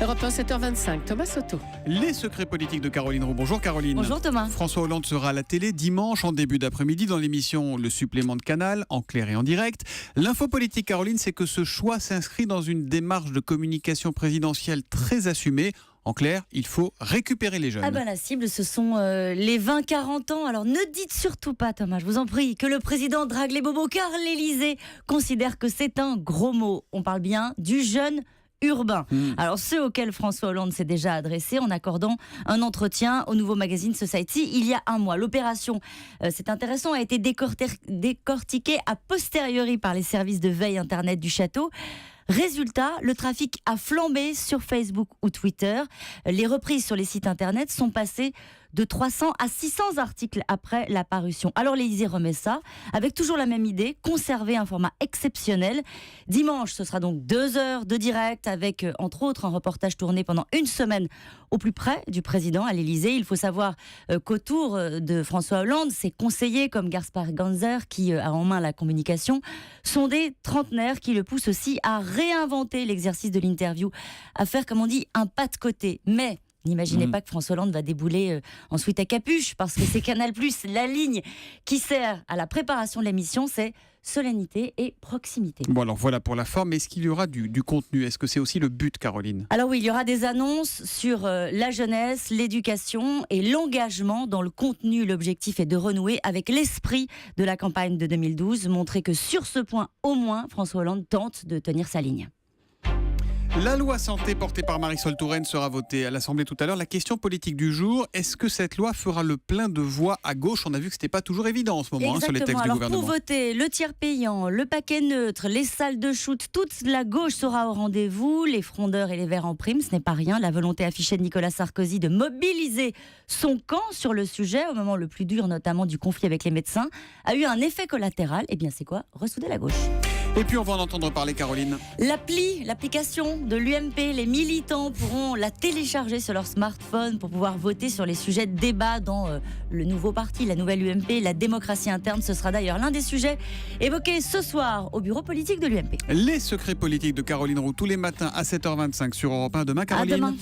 Europe 1, 7h25, Thomas Soto. Les secrets politiques de Caroline Roux. Bonjour Caroline. Bonjour Thomas. François Hollande sera à la télé dimanche en début d'après-midi dans l'émission Le Supplément de Canal, en clair et en direct. L'info politique, Caroline, c'est que ce choix s'inscrit dans une démarche de communication présidentielle très assumée. En clair, il faut récupérer les jeunes. Ah ben la cible, ce sont les 20-40 ans. Alors ne dites surtout pas, Thomas, je vous en prie, que le président drague les bobos, car l'Élysée considère que c'est un gros mot. On parle bien du jeune urbain. Alors ceux auxquels François Hollande s'est déjà adressé en accordant un entretien au nouveau magazine Society il y a un mois. L'opération, c'est intéressant, a été décortiquée a posteriori par les services de veille Internet du château. Résultat, le trafic a flambé sur Facebook ou Twitter. Les reprises sur les sites Internet sont passées de 300 à 600 articles après la parution. Alors l'Élysée remet ça, avec toujours la même idée, conserver un format exceptionnel. Dimanche, ce sera donc 2 heures de direct, avec entre autres un reportage tourné pendant une semaine au plus près du président à l'Élysée. Il faut savoir qu'autour de François Hollande, ses conseillers comme Gaspard Ganzer, qui a en main la communication, sont des trentenaires qui le poussent aussi à réinventer l'exercice de l'interview, à faire, comme on dit, un pas de côté. Mais n'imaginez pas que François Hollande va débouler ensuite à capuche, parce que c'est Canal+, la ligne qui sert à la préparation de l'émission, c'est solennité et proximité. Bon alors voilà pour la forme, mais est-ce qu'il y aura du contenu ? Est-ce que c'est aussi le but, Caroline ? Alors oui, il y aura des annonces sur la jeunesse, l'éducation et l'engagement dans le contenu. L'objectif est de renouer avec l'esprit de la campagne de 2012, montrer que sur ce point au moins, François Hollande tente de tenir sa ligne. La loi santé portée par Marisol Touraine sera votée à l'Assemblée tout à l'heure. La question politique du jour, est-ce que cette loi fera le plein de voix à gauche ? On a vu que ce n'était pas toujours évident en ce moment sur les textes du gouvernement. Pour voter le tiers payant, le paquet neutre, les salles de shoot, toute la gauche sera au rendez-vous. Les frondeurs et les verts en prime, ce n'est pas rien. La volonté affichée de Nicolas Sarkozy de mobiliser son camp sur le sujet, au moment le plus dur notamment du conflit avec les médecins, a eu un effet collatéral. Eh bien c'est quoi ? Ressouder la gauche. Et puis on va en entendre parler, Caroline. L'application de l'UMP, les militants pourront la télécharger sur leur smartphone pour pouvoir voter sur les sujets de débat dans le nouveau parti, la nouvelle UMP, la démocratie interne. Ce sera d'ailleurs l'un des sujets évoqués ce soir au bureau politique de l'UMP. Les secrets politiques de Caroline Roux tous les matins à 7h25 sur Europe 1. Demain, Caroline. À demain.